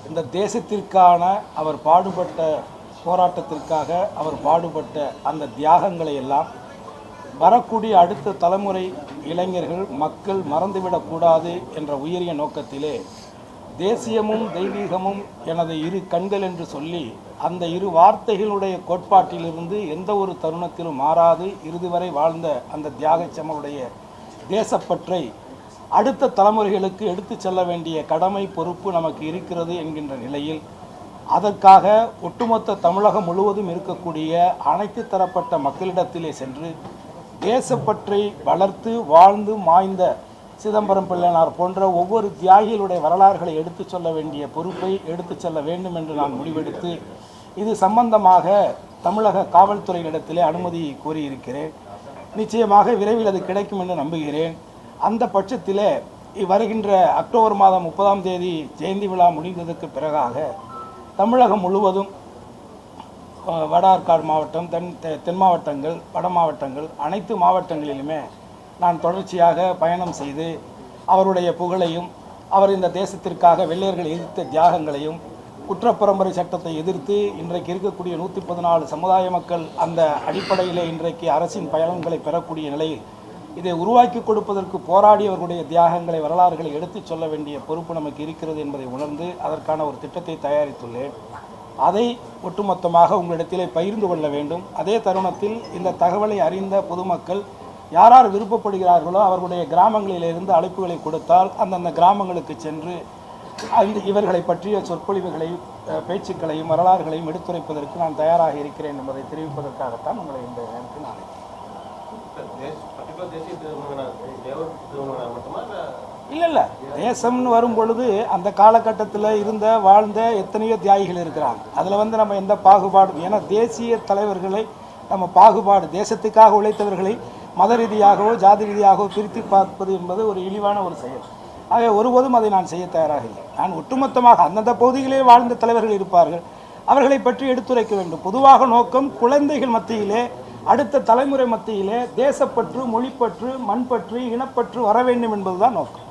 இந்த தேசத்திற்கான அவர் பாடுபட்ட போராட்டத்திற்காக அவர் பாடுபட்ட அந்த தியாகங்களை எல்லாம் வரக்கூடிய அடுத்த தலைமுறை இளைஞர்கள் மக்கள் மறந்துவிடக்கூடாது என்ற உயரிய நோக்கத்திலே தேசியமும் தெய்வீகமும் எனது இரு கண்கள் என்று சொல்லி அந்த இரு வார்த்தைகளுடைய கோட்பாட்டிலிருந்து எந்த ஒரு தருணத்திலும் மாறாது இறுதி வரை வாழ்ந்த அந்த தியாகச்சமருடைய தேசப்பற்றை அடுத்த தலைமுறைகளுக்கு எடுத்து செல்ல வேண்டிய கடமை பொறுப்பு நமக்கு இருக்கிறது என்கின்ற நிலையில் அதற்காக ஒட்டுமொத்த தமிழகம் முழுவதும் இருக்கக்கூடிய அனைத்து தரப்பட்ட மக்களிடத்திலே சென்று தேசப்பற்றை வளர்த்து வாழ்ந்து மாய்ந்த சிதம்பரம் பிள்ளைனார் போன்ற ஒவ்வொரு தியாகிகளுடைய வரலாறுகளை எடுத்துச் சொல்ல வேண்டிய பொறுப்பை எடுத்துச் செல்ல வேண்டும் என்று நான் முடிவெடுத்து இது சம்பந்தமாக தமிழக காவல்துறையிடத்திலே அனுமதி கோரியிருக்கிறேன். நிச்சயமாக விரைவில் அது கிடைக்கும் என்று நம்புகிறேன். அந்த பட்சத்திலே வருகின்ற அக்டோபர் மாதம் 30ஆம் தேதி ஜெயந்தி விழா முடிந்ததற்கு பிறகாக தமிழகம் முழுவதும் வட ஆற்காடு மாவட்டம், தென் மாவட்டங்கள், வட மாவட்டங்கள் அனைத்து மாவட்டங்களிலுமே நான் தொடர்ச்சியாக பயணம் செய்து அவருடைய புகழையும் அவர் இந்த தேசத்திற்காக வெள்ளையர்கள் எதிர்த்த தியாகங்களையும் குற்றப்பரம்பரை சட்டத்தை எதிர்த்து இன்றைக்கு இருக்கக்கூடிய 114 சமுதாய மக்கள் அந்த அடிப்படையிலே இன்றைக்கு அரசின் பயன்களை பெறக்கூடிய நிலையில் இதை உருவாக்கி கொடுப்பதற்கு போராடியவர்களுடைய தியாகங்களை வரலாறுகளை எடுத்துச் சொல்ல வேண்டிய பொறுப்பு நமக்கு இருக்கிறது என்பதை உணர்ந்து அதற்கான ஒரு திட்டத்தை தயாரித்துள்ளேன். அதை ஒட்டுமொத்தமாக உங்களிடத்திலே பகிர்ந்து கொள்ள வேண்டும். அதே தருணத்தில் இந்த தகவலை அறிந்த பொதுமக்கள் யார் விருப்பப்படுகிறார்களோ அவர்களுடைய கிராமங்களிலிருந்து அழைப்புகளை கொடுத்தால் அந்தந்த கிராமங்களுக்கு சென்று இவர்களை பற்றிய சொற்பொழிவுகளையும் பேச்சுக்களையும் வரலாறுகளையும் எடுத்துரைப்பதற்கு நான் தயாராக இருக்கிறேன் என்பதை தெரிவிப்பதற்காகத்தான் உங்களை இந்த நேரத்தில் நான் இல்லை தேசம்னு வரும் பொழுது அந்த காலகட்டத்தில் இருந்த வாழ்ந்த எத்தனையோ தியாகிகள் இருக்கிறாங்க. அதில் நம்ம எந்த பாகுபாடும், ஏன்னா தேசிய தலைவர்களை நம்ம பாகுபாடு தேசத்துக்காக உழைத்தவர்களை மத ரீதியாகவோ ஜாதி ரீதியாகவோ பிரித்து பார்ப்பது என்பது ஒரு இழிவான ஒரு செயல். ஆக ஒருபோதும் அதை நான் செய்ய தயாராக இல்லை. நான் ஒட்டுமொத்தமாக அந்தந்த பகுதிகளே வாழ்ந்த தலைவர்கள் இருப்பார்கள், அவர்களை பற்றி எடுத்துரைக்க வேண்டும். பொதுவாக நோக்கம் குழந்தைகள் மத்தியிலே அடுத்த தலைமுறை மத்தியிலே தேசப்பற்று, மொழிப்பற்று, மண்பற்று, இனப்பற்று வர வேண்டும் என்பதுதான் நோக்கம்.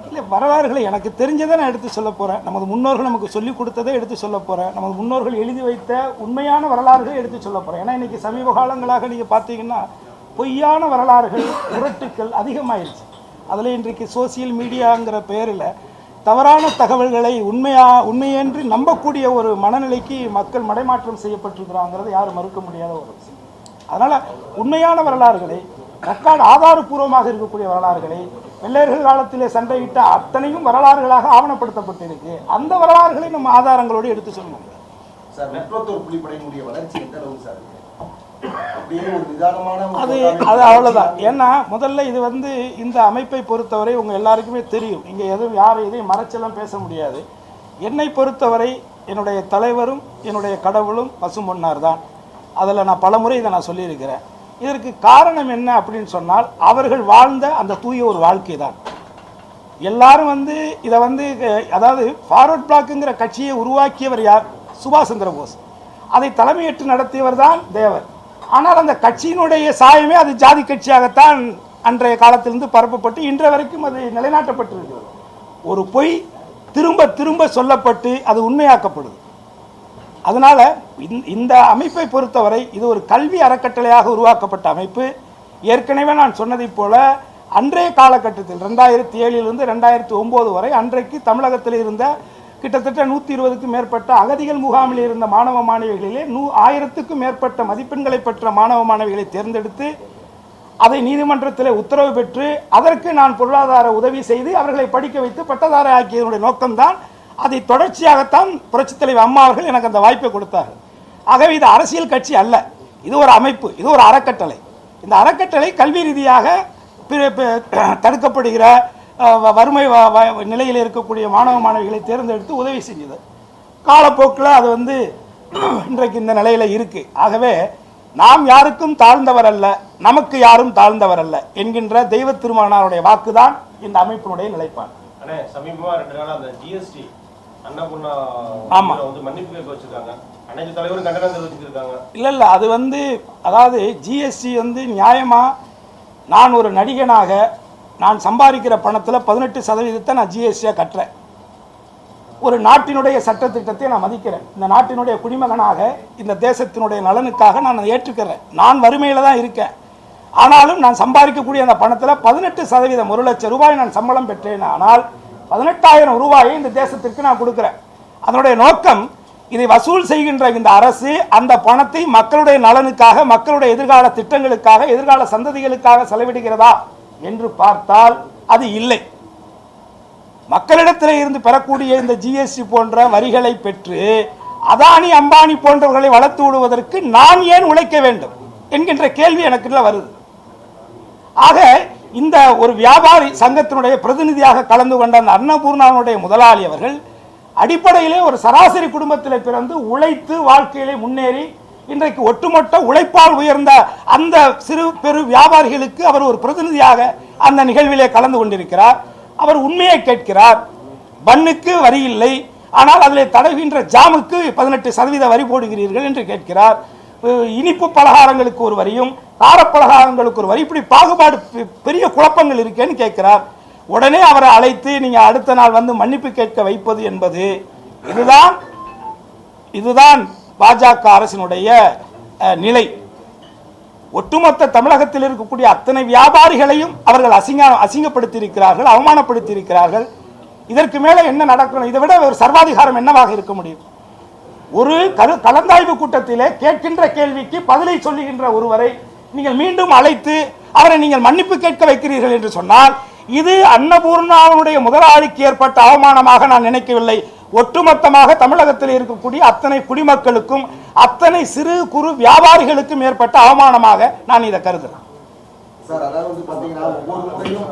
இல்லை, வரலாறுகளை எனக்கு தெரிஞ்சதை நான் எடுத்து சொல்ல போகிறேன். நமது முன்னோர்கள் நமக்கு சொல்லிக் கொடுத்ததை எடுத்து சொல்ல போகிறேன். நமது முன்னோர்கள் எழுதி வைத்த உண்மையான வரலாறுகளை எடுத்து சொல்ல போகிறேன். ஏன்னா இன்றைக்கி சமீப காலங்களாக நீங்கள் பார்த்தீங்கன்னா பொய்யான வரலாறுகள், உரட்டுக்கள் அதிகமாகிடுச்சு. அதில் இன்றைக்கு சோசியல் மீடியாங்கிற பெயரில் தவறான தகவல்களை உண்மையென்று நம்பக்கூடிய ஒரு மனநிலைக்கு மக்கள் மடைமாற்றம் செய்யப்பட்டிருக்கிறாங்கிறது யாரும் மறுக்க முடியாத ஒரு விஷயம். அதனால் உண்மையான வரலாறுகளை, ரெக்கார்டு ஆதாரபூர்வமாக இருக்கக்கூடிய வரலாறுகளை, வெள்ளையர்கள் காலத்திலே சண்டையிட்ட அத்தனையும் வரலாறுகளாக ஆவணப்படுத்தப்பட்டிருக்கு. அந்த வரலாறுகளை நம்ம ஆதாரங்களோடு எடுத்து சொல்லணும். அது அவ்வளோதான். ஏன்னா முதல்ல இது இந்த அமைப்பை பொறுத்தவரை உங்கள் எல்லாருக்குமே தெரியும். இங்கே எதையும் மறைச்செல்லாம் பேச முடியாது. என்னை பொறுத்தவரை என்னுடைய தலைவரும் என்னுடைய கடவுளும் பசும்பொன்னார் தான். அதில் நான் பலமுறை இதை நான் சொல்லியிருக்கிறேன். இதற்கு காரணம் என்ன அப்படின்னு சொன்னால் அவர்கள் வாழ்ந்த அந்த தூய ஒரு வாழ்க்கை தான். எல்லாரும் இதை அதாவது ஃபார்வர்ட் பிளாக்குங்கிற கட்சியை உருவாக்கியவர் யார்? சுபாஷ் சந்திர போஸ். அதை தலைமையேற்று நடத்தியவர் தான் தேவர். ஆனால் அந்த கட்சியினுடைய சாயமே அது ஜாதி கட்சியாகத்தான் அன்றைய காலத்திலிருந்து பரப்பப்பட்டு இன்றைய வரைக்கும் அது நிலைநாட்டப்பட்டிருக்கிறது. ஒரு பொய் திரும்ப திரும்ப சொல்லப்பட்டு அது உண்மையாக்கப்படுது. அதனால் இந்த அமைப்பை பொறுத்தவரை இது ஒரு கல்வி அறக்கட்டளையாக உருவாக்கப்பட்ட அமைப்பு. ஏற்கனவே நான் சொன்னதைப் போல அன்றைய காலகட்டத்தில் 2007 2009 வரை அன்றைக்கு தமிழகத்தில் இருந்த கிட்டத்தட்ட 120க்கும் மேற்பட்ட அகதிகள் முகாமில் இருந்த மாணவ மாணவிகளிலே 1000க்கும் மேற்பட்ட மதிப்பெண்களை பெற்ற மாணவ மாணவிகளை தேர்ந்தெடுத்து அதை நீதிமன்றத்தில் உத்தரவு பெற்று அதற்கு நான் பொருளாதார உதவி செய்து அவர்களை படிக்க வைத்து பட்டதாரி ஆக்கியதனுடைய நோக்கம்தான். அதை தொடர்ச்சியாகத்தான் புரட்சித் தலைவர் அம்மா அவர்கள் எனக்கு அந்த வாய்ப்பை கொடுத்தார்கள். ஆகவே இது அரசியல் கட்சி அல்ல, இது ஒரு அமைப்பு, இது ஒரு அறக்கட்டளை. இந்த அறக்கட்டளை கல்வி ரீதியாக தடுக்கப்படுகிற வறுமை நிலையில் இருக்கக்கூடிய மாணவ மாணவிகளை தேர்ந்தெடுத்து உதவி செஞ்சது. காலப்போக்கில் அது இன்றைக்கு இந்த நிலையில் இருக்குது. ஆகவே நாம் யாருக்கும் தாழ்ந்தவர் அல்ல, நமக்கு யாரும் தாழ்ந்தவர் அல்ல என்கின்ற தெய்வ திருமகனாருடைய வாக்குதான் இந்த அமைப்பினுடைய நிலைப்பாடு. சமீபமாக 2 நாள் அந்த ஜிஎஸ்டி இல்லை அது அதாவது ஜிஎஸ்டி நியாயமாக நான் ஒரு நடிகனாக நான் சம்பாதிக்கிற பணத்தில் 18% நான் ஜிஎஸ்டியாக கட்டுறேன். ஒரு நாட்டினுடைய சட்டத்திட்டத்தை நான் மதிக்கிறேன். இந்த நாட்டினுடைய குடிமகனாக இந்த தேசத்தினுடைய நலனுக்காக நான் அதை ஏற்றுக்கிறேன். நான் வறுமையில் தான் இருக்கேன். ஆனாலும் நான் சம்பாதிக்கக்கூடிய அந்த பணத்தில் 18% 1 லட்சம் ரூபாய் நான் சம்பளம் பெற்றேன். ஆனால் 18,000 ரூபாயை இந்த தேசத்திற்கு நான் கொடுக்குறேன். அதனுடைய நோக்கம், இதை வசூல் செய்கின்ற இந்த அரசு அந்த பணத்தை மக்களுடைய நலனுக்காக, மக்களுடைய எதிர்கால திட்டங்களுக்காக, எதிர்கால சந்ததிகளுக்காக செலவிடுகிறதா என்று பார்த்தால் அது இல்லை. மக்களிடத்தில் இருந்து பெறக்கூடிய இந்த ஜிஎஸ்டி போன்ற வரிகளை பெற்று அதானி அம்பானி போன்றவர்களை வளர்த்து விடுவதற்கு நான் ஏன் உழைக்க வேண்டும் என்கின்ற கேள்வி எனக்குள்ள வருது. ஆக இந்த ஒரு வியாபாரி சங்கத்தினுடைய பிரதிநிதியாக கலந்து கொண்ட அந்த அன்னபூர்ணாவுடைய முதலாளி அவர்கள் அடிப்படையிலே ஒரு சராசரி குடும்பத்தில் பிறந்து உழைத்து வாழ்க்கையிலே முன்னேறி இன்றைக்கு ஒட்டுமொத்த உழைப்பால் உயர்ந்த அந்த சிறு பெரு வியாபாரிகளுக்கு அவர் ஒரு பிரதிநிதியாக அந்த நிகழ்விலே கலந்து கொண்டிருக்கிறார். அவர் உண்மையை கேட்கிறார். பன்னுக்கு வரி இல்லை, ஆனால் அதில் தடவுகின்ற ஜாமுக்கு 18% வரி போடுகிறீர்கள் என்று கேட்கிறார். இனிப்பு பலகாரங்களுக்கு ஒரு வரியும் காரப்பலகாரங்களுக்கு ஒரு வரி, இப்படி பாகுபாடு பெரிய குழப்பங்கள் இருக்கேன்னு கேட்கிறார். உடனே அவரை அழைத்து நீங்கள் அடுத்த நாள் வந்து மன்னிப்பு கேட்க வைப்பது என்பது இதுதான் பாஜக அரசினுடைய நிலை. ஒட்டுமொத்த தமிழகத்தில் இருக்கக்கூடிய அத்தனை வியாபாரிகளையும் அவர்கள் அசிங்கப்படுத்தி இருக்கிறார்கள், அவமானப்படுத்தி இருக்கிறார்கள். இதற்கு மேலே என்ன நடக்கணும்? இதை விட ஒரு சர்வாதிகாரம் என்னவாக இருக்க முடியும்? ஒரு கலந்தாய்வு கூட்டத்திலே கேட்கின்ற கேள்விக்கு பதிலை சொல்லுகின்ற ஒருவரை நீங்கள் மீண்டும் அழைத்து அவரை நீங்கள் மன்னிப்பு கேட்க வைக்கிறீர்கள் என்று சொன்னால் இது அன்னபூர்ணாவுடைய முதலாளிக்கு ஏற்பட்ட அவமானமாக நான் நினைக்கவில்லை. ஒட்டுமொத்தமாக தமிழகத்தில் இருக்கக்கூடிய அத்தனை குடிமக்களுக்கும் அத்தனை சிறு குறு வியாபாரிகளுக்கும் ஏற்பட்ட அவமானமாக நான் இதை கருதுகிறேன். சார், அதாவது பாத்தீங்கன்னா ஒவ்வொரு முறையும்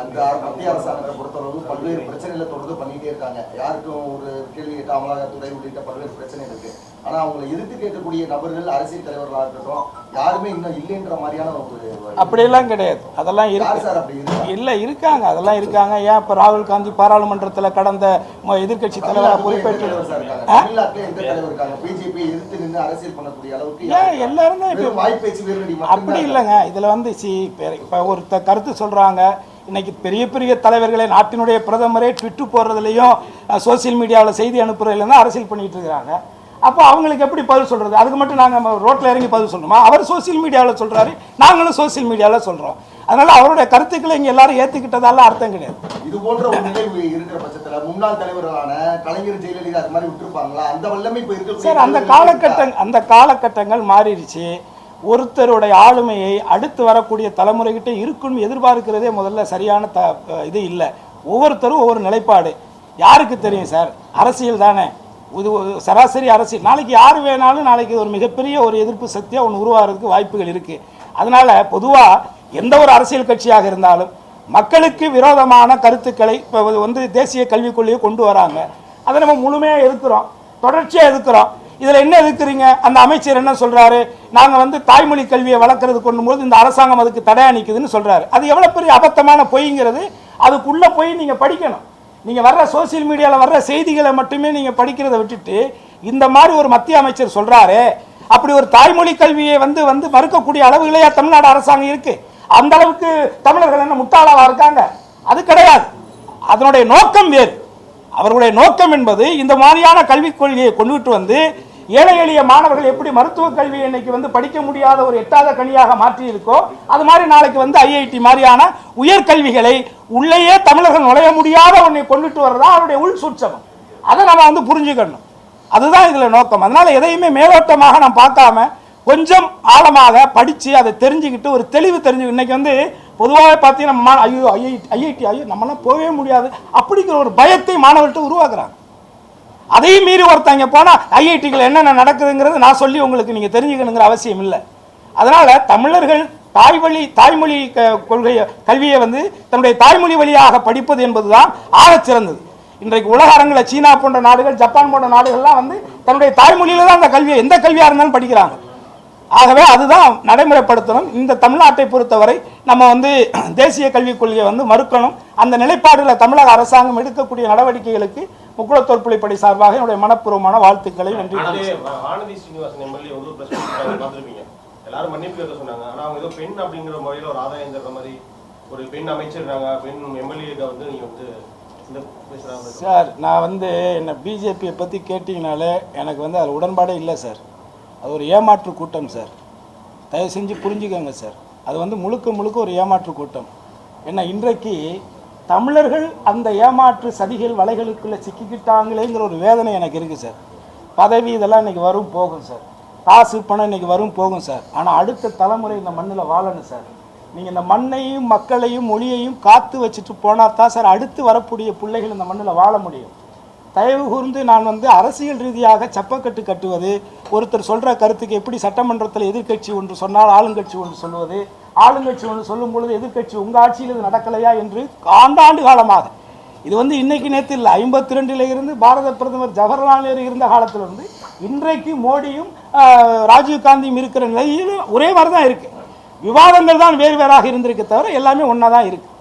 இந்த மத்திய அரசாங்கத்தை பொறுத்தளவு பல்வேறு பிரச்சனைகளை தொடர்ந்து பண்ணிட்டே இருக்காங்க. யாருக்கும் ஒரு கேள்வி கேட்ட அமலாக்கத்துறை உள்ளிட்ட பல்வேறு பிரச்சனை இருக்கு. ஆனா அவங்களை எதிர்த்து கேட்கக்கூடிய நபர்கள், அரசியல் தலைவர்களாக இருக்கட்டும், யாருமே இன்னும் இல்லைன்ற மாதிரியான ஒரு அப்படியெல்லாம் கிடையாது. அதெல்லாம் இருக்கு, இல்லை இருக்காங்க, அதெல்லாம் இருக்காங்க. ஏன் இப்போ ராகுல் காந்தி பாராளுமன்றத்தில் கடந்த எதிர்கட்சி தலைவராக பொறுப்பேற்று தமிழ்நாட்டில் எந்த தலைவர் இருக்காங்க பிஜேபி எதிர்த்து நின்று அரசியல் பண்ணக்கூடிய அளவுக்கு? ஏன் எல்லாரும் தான் இப்போ வாய்ப்பேச்சு வேறு அப்படி இல்லைங்க. இதில் வந்து இப்போ ஒரு கருத்து சொல்கிறாங்க. இன்னைக்கு பெரிய பெரிய தலைவர்களே, நாட்டினுடைய பிரதமரே ட்விட்டு போடுறதுலையும் சோசியல் மீடியாவில் செய்தி அனுப்புறதுல தான் அரசியல் பண்ணிட்டு இருக்கிறாங்க. அப்போ அவங்களுக்கு எப்படி பதில் சொல்கிறது? அதுக்கு மட்டும் நாங்கள் ரோட்டில் இறங்கி பதில் சொல்லணுமா? அவர் சோசியல் மீடியாவில் சொல்கிறாரு, நாங்களும் சோசியல் மீடியாவில் சொல்கிறோம். அதனால் அவருடைய கருத்துக்களை இங்கே எல்லாரும் ஏற்றுக்கிட்டதால அர்த்தம் கிடையாது. இது போன்ற ஒரு நிலை இருக்கிற பட்சத்தில் முன்னாள் தலைவர்களான கலைஞர், ஜெயலலிதா அது மாதிரி விட்டுருப்பாங்களா? அந்த வல்லமை இப்போ இருக்கு சார். அந்த காலகட்டங்கள் மாறிடுச்சு. ஒருத்தருடைய ஆளுமையை அடுத்து வரக்கூடிய தலைமுறைகிட்ட இருக்குன்னு எதிர்பார்க்கிறதே முதல்ல சரியான இது இல்லை. ஒவ்வொருத்தரும் ஒவ்வொரு நிலைப்பாடு. யாருக்கு தெரியும் சார்? அரசியல் தானே, இது சராசரி அரசியல். நாளைக்கு யார் வேணாலும் நாளைக்கு ஒரு மிகப்பெரிய ஒரு எதிர்ப்பு சக்தியாக ஒன்று உருவாகிறதுக்கு வாய்ப்புகள் இருக்குது. அதனால் பொதுவாக எந்த ஒரு அரசியல் கட்சியாக இருந்தாலும் மக்களுக்கு விரோதமான கருத்துக்களை இப்போ வந்து தேசிய கல்விக் கொள்கையை கொண்டு வராங்க. அதை நம்ம முழுமையாக எதிர்க்கிறோம், தொடர்ச்சியாக எதிர்க்கிறோம். இதில் என்ன எதிர்க்கிறீங்க? அந்த அமைச்சர் என்ன சொல்கிறாரு? நாங்கள் வந்து தாய்மொழி கல்வியை வளர்க்குறது கொண்டும்போது இந்த அரசாங்கம் அதுக்கு தடையா நிற்குதுன்னு சொல்கிறாரு. அது எவ்வளோ பெரிய அபத்தமான பொய்ங்கிறது. அதுக்குள்ளே போய் நீங்கள் படிக்கணும். நீங்கள் வர்ற சோசியல் மீடியாவில் வர்ற செய்திகளை மட்டுமே நீங்கள் படிக்கிறத விட்டுட்டு இந்த மாதிரி ஒரு மத்திய அமைச்சர் சொல்கிறாரு, அப்படி ஒரு தாய்மொழி கல்வியை வந்து வந்து மறுக்கக்கூடிய அளவுகளையா தமிழ்நாடு அரசாங்கம் இருக்குது? அந்த அளவுக்கு தமிழர்கள் என்ன முட்டாளாக இருக்காங்க? அது கிடையாது. அதனுடைய நோக்கம் வேறு. அவர்களுடைய நோக்கம் என்பது இந்த மாதிரியான கல்விக் கொள்கையை கொண்டுட்டு வந்து ஏழை எளிய மாணவர்கள் எப்படி மருத்துவ கல்வியை இன்னைக்கு வந்து படிக்க முடியாத ஒரு எட்டாத கனியாக மாற்றி இருக்கோ, அது மாதிரி நாளைக்கு வந்து ஐஐடி மாதிரியான உயர்கல்விகளை உள்ளேயே தமிழர்கள் நுழைய முடியாத ஒன்றை கொண்டுட்டு வர்றதா அவருடைய உள் சூட்சமம். அதை நம்ம வந்து புரிஞ்சுக்கணும். அதுதான் இதில் நோக்கம். அதனால எதையுமே மேலோட்டமாக நம்ம பார்க்காம கொஞ்சம் ஆழமாக படித்து அதை தெரிஞ்சுக்கிட்டு ஒரு தெளிவு தெரிஞ்சு இன்னைக்கு வந்து பொதுவாக பார்த்தீங்கன்னா ஐயோ ஐஐடி நம்மளாம் போகவே முடியாது அப்படிங்கிற ஒரு பயத்தை மாணவர்கள்ட்ட உருவாக்குறாங்க. அதையும் மீறி ஒருத்தங்க போனால் ஐஐடிகள் என்னென்ன நடக்குதுங்கிறது நான் சொல்லி உங்களுக்கு நீங்கள் தெரிஞ்சுக்கணுங்கிற அவசியம் இல்லை. அதனால் தமிழர்கள் தாய்மொழி கொள்கை கல்வியை வந்து தன்னுடைய தாய்மொழி வழியாக படிப்பது என்பது தான் ஆகச் சிறந்தது. இன்றைக்கு உலக அரங்கில் சீனா போன்ற நாடுகள், ஜப்பான் போன்ற நாடுகள்லாம் வந்து தன்னுடைய தாய்மொழியில் தான் அந்த கல்வியை எந்த கல்வியாக இருந்தாலும் படிக்கிறாங்க. ஆகவே அதுதான் நடைமுறைப்படுத்தணும். இந்த தமிழ்நாட்டை பொறுத்தவரை நம்ம வந்து தேசிய கல்விக் கொள்கையை வந்து மறுக்கணும். அந்த நிலைப்பாடுகளில் தமிழக அரசாங்கம் எடுக்கக்கூடிய நடவடிக்கைகளுக்கு முக்குளத்தோர் புலிப்படை சார்பாக என்னுடைய மனப்பூர்வமான வாழ்த்துக்களை நன்றி. எல்லாரும் மன்னிப்பு கேட்க சொன்னாங்க. ஆனா அவங்க ஏதோ பெண் அப்படிங்கிற முறையில் ஒரு ஆதாயம் தர்ற மாதிரி ஒரு பெண் அமைச்சர் பெண் எம்எல்ஏ வந்து நீங்க வந்து இந்த பேசுறாங்க சார். நான் வந்து என்ன பிஜேபியை பற்றி கேட்டிங்கனாலே எனக்கு வந்து அது உடன்பாடே இல்லை சார். அது ஒரு ஏமாற்று கூட்டம் சார். தயவு செஞ்சு புரிஞ்சுக்கோங்க சார். அது வந்து முழுக்க முழுக்க ஒரு ஏமாற்று கூட்டம். ஏன்னா இன்றைக்கு தமிழர்கள் அந்த ஏமாற்று சதிகள் வலைகளுக்குள்ளே சிக்கிக்கிட்டாங்களேங்கிற ஒரு வேதனை எனக்கு இருக்குது சார். பதவி இதெல்லாம் இன்றைக்கி வரும் போகும் சார். காசு பணம் இன்றைக்கி வரும் போகும் சார். ஆனால் அடுத்த தலைமுறை இந்த மண்ணில் வாழணும் சார். நீங்கள் இந்த மண்ணையும் மக்களையும் மொழியையும் காத்து வச்சுட்டு போனால் தான் சார் அடுத்து வரக்கூடிய பிள்ளைகள் இந்த மண்ணில் வாழ முடியும். தயவு கூர்ந்து நான் வந்து அரசியல் ரீதியாக சப்பக்கட்டு கட்டுவது, ஒருத்தர் சொல்கிற கருத்துக்கு எப்படி சட்டமன்றத்தில் எதிர்க்கட்சி ஒன்று சொன்னால் ஆளுங்கட்சி ஒன்று சொல்லுவது, ஆளுங்கட்சி ஒன்று சொல்லும் பொழுது எதிர்க்கட்சி உங்கள் ஆட்சியில் இது நடக்கலையா என்று ஆண்டாண்டு காலமாக, இது வந்து இன்னைக்கு நேற்று இல்லை, 52 இருந்து பாரத பிரதமர் ஜவஹர்லால் நேரு இருந்த காலத்திலிருந்து இன்றைக்கு மோடியும் ராஜீவ்காந்தியும் இருக்கிற நிலையில் ஒரே மாதிரி தான் இருக்குது. விவாதங்கள் தான் வேறு வேறாக இருந்திருக்க தவிர எல்லாமே ஒன்றா தான் இருக்குது.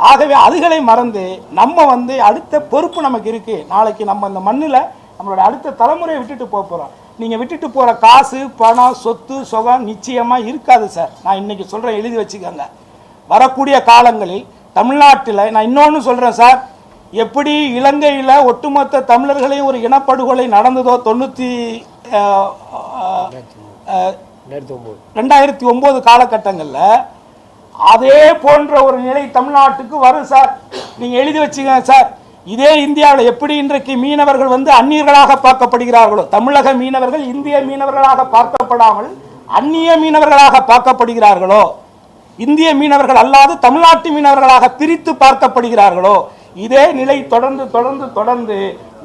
ஆகவே அதுகளை மறந்து நம்ம வந்து அடுத்த பொறுப்பு நமக்கு இருக்குது. நாளைக்கு நம்ம இந்த மண்ணில் நம்மளோட அடுத்த தலைமுறையை விட்டுட்டு போகிறோம். நீங்கள் விட்டுட்டு போகிற காசு பணம் சொத்து சுகம் நிச்சயமாக இருக்காது சார். நான் இன்றைக்கி சொல்கிறேன், எழுதி வச்சுக்கோங்க. வரக்கூடிய காலங்களில் தமிழ்நாட்டில் நான் இன்னொன்று சொல்கிறேன் சார். எப்படி இலங்கையில் ஒட்டுமொத்த தமிழர்களையும் ஒரு இனப்படுகொலை நடந்ததோ 2009 காலகட்டங்களில், அதே போன்ற ஒரு நிலை தமிழ்நாட்டுக்கு வரும் சார். நீங்கள் எழுதி வச்சுக்கோங்க சார். இதே இந்தியாவில் எப்படி இன்றைக்கு மீனவர்கள் வந்து அந்நியர்களாக பார்க்கப்படுகிறார்களோ, தமிழக மீனவர்கள் இந்திய மீனவர்களாக பார்க்கப்படாமல் அந்நிய மீனவர்களாக பார்க்கப்படுகிறார்களோ, இந்திய மீனவர்கள் அல்லாது தமிழ்நாட்டு மீனவர்களாக பிரித்து பார்க்கப்படுகிறார்களோ, இதே நிலை தொடர்ந்து தொடர்ந்து தொடர்ந்து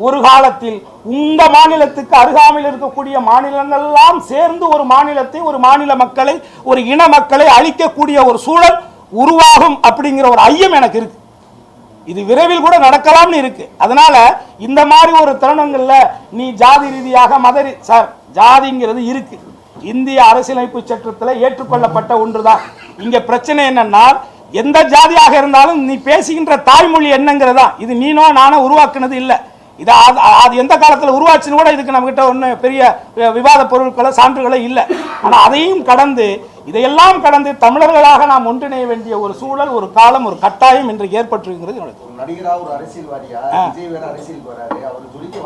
ஒரு காலத்தில் உங்க மாநிலத்துக்கு அருகாமையில் இருக்கக்கூடிய மாநிலங்களெல்லாம் சேர்ந்து ஒரு மாநிலத்தை, ஒரு மாநில மக்களை, ஒரு இன மக்களை அழிக்கக்கூடிய ஒரு சூழல் உருவாகும் அப்படிங்கிற ஒரு ஐயம் எனக்கு இருக்கு. இது விரைவில் கூட நடக்கலாம்னு இருக்கு. அதனால இந்த மாதிரி ஒரு தருணங்கள்ல நீ ஜாதி ரீதியாக சார், ஜாதிங்கிறது இருக்கு. இந்திய அரசியலமைப்பு சட்டத்தில் ஏற்றுக்கொள்ளப்பட்ட ஒன்றுதான். இங்க பிரச்சனை என்னன்னா, எந்த ஜாதியாக இருந்தாலும் நீ பேசுகின்ற தாய்மொழி என்னங்கிறதா. இது நீனோ நானோ உருவாக்குனது இல்லை. இது அது எந்த காலத்தில் உருவாச்சுன்னு கூட இதுக்கு நம்மகிட்ட ஒன்றும் பெரிய விவாத பொருட்களோ சான்றுகளோ இல்லை. ஆனால் அதையும் கடந்து, இதையெல்லாம் கடந்து தமிழர்களாக நாம் ஒன்றிணைய வேண்டிய ஒரு சூழல், ஒரு காலம், ஒரு கட்டாயம் இன்று ஏற்பட்டிருக்கிறது. நடிகரா ஒரு அரசியல்வாதியா விஜய் வேற அரசியலுக்கு வராரு, அவர் ஜொலிக்க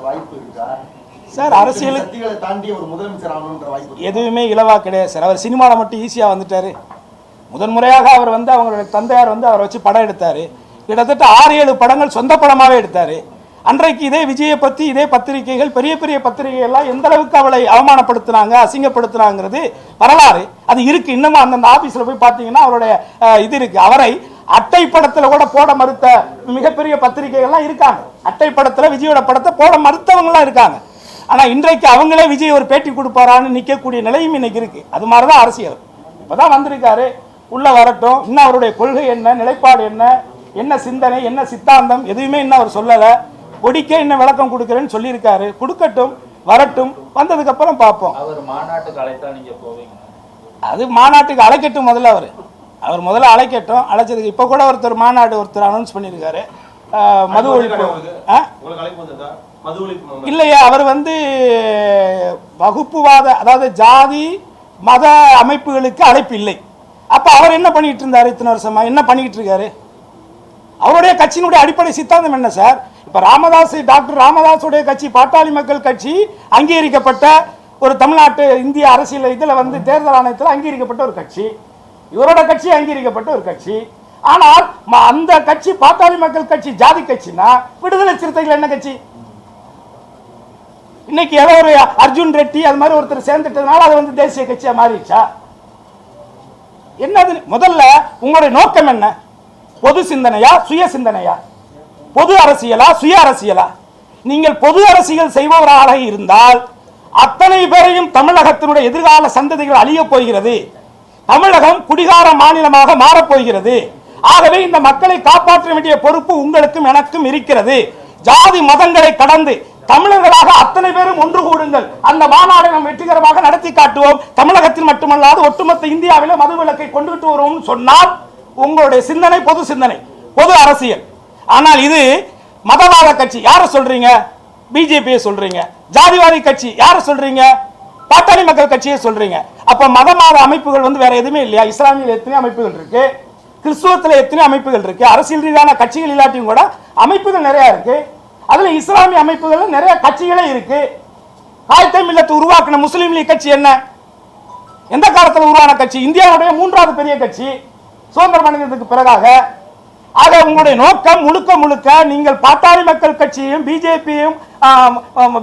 வாய்ப்பு இருக்கா சார்? அரசியல் தாண்டி ஒரு முதலமைச்சர் ஆகணுன்ற வாய்ப்பு எதுவுமே இலவா கிடையாது சார். அவர் சினிமாவில் மட்டும் ஈஸியாக வந்துட்டாரு. முதன்முறையாக அவர் வந்து அவங்களுடைய தந்தையார் வந்து அவரை வச்சு படம் எடுத்தார். கிட்டத்தட்ட 6-7 படங்கள் சொந்த படமாகவே எடுத்தார். அன்றைக்கு இதே விஜயை பற்றி இதே பத்திரிகைகள், பெரிய பெரிய பத்திரிகைகள் எல்லாம் எந்த அளவுக்கு அவளை அவமானப்படுத்தினாங்க, அசிங்கப்படுத்தினாங்கிறது வரலாறு. அது இருக்கு. இன்னமும் அந்தந்த ஆபீஸில் போய் பார்த்தீங்கன்னா அவருடைய இது இருக்கு. அவரை அட்டை படத்தில் கூட போட மறுத்த மிகப்பெரிய பத்திரிகைகள்லாம் இருக்காங்க. அட்டை படத்தில் விஜயோட படத்தை போட மறுத்தவங்களாம் இருக்காங்க. ஆனால் இன்றைக்கு அவங்களே விஜய் ஒரு பேட்டி கொடுப்பாரான்னு நிற்கக்கூடிய நிலையும் இன்னைக்கு இருக்கு. அது மாதிரி தான் அரசியல். இப்போதான் வந்திருக்காரு, உள்ள வரட்டும். இன்னும் அவருடைய கொள்கை என்ன, நிலைப்பாடு என்ன, என்ன சிந்தனை, என்ன சித்தாந்தம், எதுவுமே இன்னும் அவர் சொல்லலை. கொடிக்க இன்னும் விளக்கம் கொடுக்குறேன்னு சொல்லியிருக்காரு. கொடுக்கட்டும், வரட்டும், வந்ததுக்கு அப்புறம் பார்ப்போம். அவர் மாநாட்டுக்கு அழைத்தா நீங்க போவீங்க? அது மாநாட்டுக்கு அழைக்கட்டும். முதல்ல அவர் முதல்ல அழைக்கட்டும். அழைச்சதுக்கு இப்போ கூட ஒருத்தர் மாநாடு அனௌன்ஸ் பண்ணியிருக்காரு. மது ஒழிப்பு இல்லையா? அவர் வந்து வகுப்புவாத, அதாவது ஜாதி மத அமைப்புகளுக்கு அழைப்பு இல்லை. அப்ப அவர் என்ன பண்ணிட்டு இருந்தாரு? இத்தனை வருஷமா என்ன பண்ணிட்டு இருக்காரு? அவருடைய கட்சியினுடைய அடிப்படை சித்தாந்தம் என்ன சார்? இப்ப டாக்டர் ராமதாஸுடைய கட்சி, பாட்டாளி மக்கள் கட்சி, அங்கீகரிக்கப்பட்ட ஒரு தமிழ்நாட்டு இந்திய அரசியல் இதுல வந்து தேர்தல் ஆணையத்தில் அங்கீகரிக்கப்பட்ட ஒரு கட்சி. இவரோட கட்சி அங்கீகரிக்கப்பட்ட ஒரு கட்சி. ஆனால் அந்த கட்சி பாட்டாளி மக்கள் கட்சி ஜாதி கட்சினா, விடுதலை சிறுத்தைகள் என்ன கட்சி? இன்னைக்கு ஏதோ ஒரு அர்ஜுன் ரெட்டி அது மாதிரி ஒருத்தர் சேர்ந்துட்டதுனால அது வந்து தேசிய கட்சியா மாறிடுச்சா? என்னது? முதல்ல உங்களுடைய நோக்கம் என்ன? பொது சிந்தனையா, சுய சிந்தனையா? பொது அரசியலா, சுய அரசியலா? நீங்கள் பொது அரசியல் செய்பவராக இருந்தால் அத்தனை பேரையும் தமிழகத்தினுடைய எதிர்கால சந்ததிகள் அழிய போகிறது. தமிழகம் குடிகார மாநிலமாக மாறப்போகிறது. ஆகவே இந்த மக்களை காப்பாற்ற வேண்டிய பொறுப்பு உங்களுக்கும் எனக்கும் இருக்கிறது. ஜாதி மதங்களை கடந்து தமிழர்களாக அத்தனை பேரும் ஒன்று கூடுங்கள். அந்த மாநாடை நாம் வெற்றிகரமாக நடத்தி காட்டுவோம். தமிழகத்தில் மட்டுமல்லாது ஒட்டுமொத்த இந்தியாவிலே மதுவிலக்கை கொண்டுகிட்டு வருவோம் சொன்னால் உங்களுடைய சிந்தனை பொது சிந்தனை, பொது அரசியல். ஆனால் இது மதவாத கட்சி யார சொல்றீங்க? பிஜேபியை சொல்றீங்க. ஜாதிவாதி கட்சி யார சொல்றீங்க? பாட்டாளி மக்கள் கட்சியை சொல்றீங்க. அப்ப மதவாத அமைப்புகள் வந்து வேற எதுவுமே இல்லையா? இஸ்லாமிய எத்தனை அமைப்புகள் இருக்கு, கிறிஸ்துவத்தில் எத்தனை அமைப்புகள் இருக்கு, அரசியல் ரீதியான கட்சிகள் இல்லாட்டியும் கூட அமைப்புகள் நிறைய இருக்கு. அதுல இஸ்லாமிய அமைப்புகள் நிறைய கட்சிகளே இருக்கு. ஆயத்தே மில்லத் உருவாக்கின முஸ்லீம் லீக் கட்சி என்ன, எந்த காலத்தில் உருவான கட்சி? இந்தியாவுடைய 3வது பெரிய கட்சி சுதந்திரம் அடைந்ததுக்கு பிறகாக. ஆக உங்களுடைய நோக்கம் முழுக்க முழுக்க நீங்கள் பாட்டாளி மக்கள் கட்சியையும் பிஜேபியையும்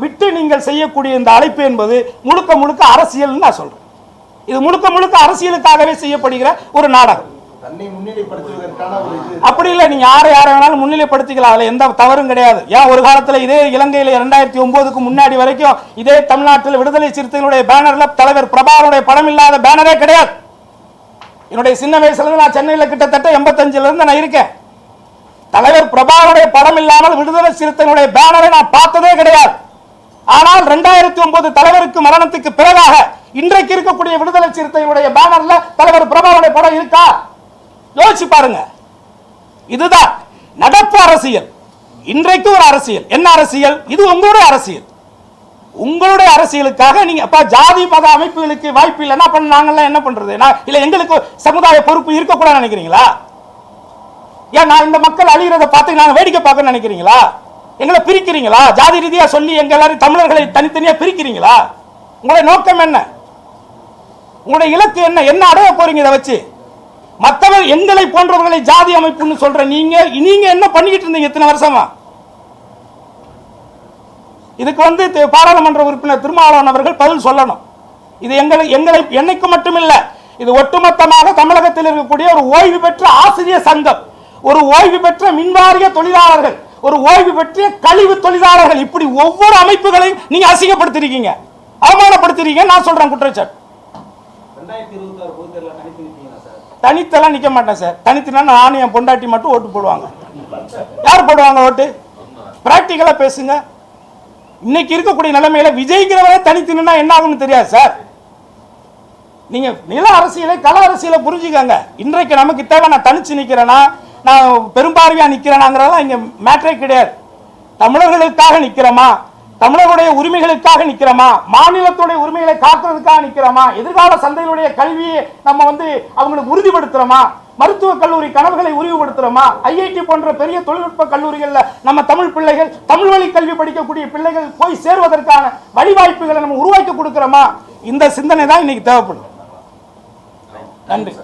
விட்டு நீங்கள் செய்யக்கூடிய இந்த அழைப்பு என்பது முழுக்க முழுக்க அரசியல். நான் சொல்றேன், இது முழுக்க முழுக்க அரசியலுக்காகவே செய்யப்படுகிற ஒரு நாடகம். தன்னை முன்னிலைப்படுத்துவதற்கான ஒரு இது. அப்படி இல்லை, நீங்க யாரை வேணாலும் முன்னிலைப்படுத்திக்கலாம், அதுல எந்த தவறும் கிடையாது. ஏன் ஒரு காலத்துல இதே இலங்கையில 2009க்கு முன்னாடி வரைக்கும் இதே தமிழ்நாட்டில் விடுதலை சிறுத்தைகளுடைய பேனர்ல தலைவர் பிரபாகருடைய படம் இல்லாத பேனரே கிடையாது. என்னுடைய சின்ன வயசுல இருந்து நான் சென்னையில் கிட்டத்தட்ட 85ல இருந்து நான் இருக்கேன். தலைவர் பிரபாகருடைய படம் இல்லாமல் விடுதலை சிறுத்தைகளுடைய பேனரை நான் பார்த்ததே கிடையாது. ஆனால் 2009 தலைவருக்கு மரணத்துக்கு பிறகாக இன்றைக்கு இருக்கக்கூடிய விடுதலை சிறுத்தைகளுடைய பேனர்ல தலைவர் பிரபாகருடைய படம் இருக்கா? யோசிச்சு பாருங்க. இதுதான் நடப்பு அரசியல். இன்றைக்கு ஒரு அரசியல். என்ன அரசியல் இது? உங்களுடைய அரசியல். உங்களுடைய அரசியலுக்காக நீங்க அப்ப ஜாதி மத அமைப்புகளுக்கு வாய்ப்பு இல்லை என்ன பண்ண நாங்கெல்லாம் என்ன பண்றது? இல்ல எங்களுக்கு சமுதாய பொறுப்பு இருக்கக்கூடாது நினைக்கிறீங்களா? ஏன் நான் இந்த மக்கள் அழிகிறத பார்த்து நாங்க வேடிக்கை பார்க்க நினைக்கிறீங்களா? எங்களை பிரிக்கிறீங்களா? ஜாதி ரீதியா சொல்லி எங்க எல்லாரும் தமிழர்களை தனித்தனியா பிரிக்கிறீங்களா? உங்களுடைய நோக்கம் என்ன? உங்களுடைய இலக்கு என்ன? என்ன அடைய போறீங்க இதை வச்சு? மற்றவர் எங்களை போன்றவர்களை ஜாதி அமைப்புன்னு சொல்ற நீங்க என்ன பண்ணிக்கிட்டு இருந்தீங்க இத்தனை வருஷமா? இதுக்கு பாராளுமன்ற உறுப்பினர் திருமாவளவன் அவர்கள் பதில் சொல்லணும். இது எங்களை என்னைக்கு மட்டுமில்ல, இது ஒட்டுமொத்தமாக தமிழகத்தில் இருக்கக்கூடிய ஒரு ஓய்வு பெற்ற ஆசிரியர் சங்கம், ஒரு ஓய்வு பெற்ற மின்வாரிய தொழிலாளர்கள், ஒரு ஓய்வு பெற்ற கழிவு தொழிலாளர்கள், இப்படி ஒவ்வொரு அமைப்புகளையும் நீங்க அசிங்கப்படுத்திருக்கீங்க, அவமானப்படுத்திருக்கீங்க. நான் சொல்றேன் குற்றச்சாட்டு. 2026 பொதுத்தேர்தலில் தனித்து நிற்பீங்களா சார்? தனித்தெல்லாம் நிக்க மாட்டேன் சார். தனித்துனா நானும் என் பொண்டாட்டி மட்டும் ஓட்டு போடுவாங்க. யார் போடுவாங்க ஓட்டு? பிராக்டிக்கலா பேசுங்க. இன்னைக்கு இருக்கக்கூடிய நிலைமையில விஜய்ங்கிறவரை தனித்து நின்னா என்ன ஆகும்னு தெரியாது சார். நீங்க நில அரசியலை கள அரசியலை புரிஞ்சுக்கங்க. இன்றைக்கு நமக்கு தேவை நான் தனிச்சு நிக்கிறேன்னா, நான் பெரும்பான்மையா நிக்கிறேனாங்கிறதெல்லாம் இங்க மேட்டரே கிடையாது. தமிழர்களுக்காக நிக்கிறோமா, தமிழர்களுடைய உரிமைகளுக்காக நிக்கிறோமா, மாநிலத்துடைய உரிமைகளை காக்கிறதுக்காக நிக்கிறோமா, எதிர்கால சந்தைகளுடைய கல்வியை நம்ம அவங்களுக்கு உறுதிப்படுத்துறோமா, மருத்துவக் கல்லூரி கனவுகளை உறுதிப்படுத்துறோமா, ஐஐடி போன்ற பெரிய தொழில்நுட்ப கல்லூரிகள்ல நம்ம தமிழ் பிள்ளைகள், தமிழ் வழி கல்வி படிக்கக்கூடிய பிள்ளைகள் போய் சேர்வதற்கான வழிவாய்ப்புகளை நம்ம உருவாக்கி கொடுக்கிறோமா? இந்த சிந்தனை தான் இன்னைக்கு தேவைப்படும். நன்றி.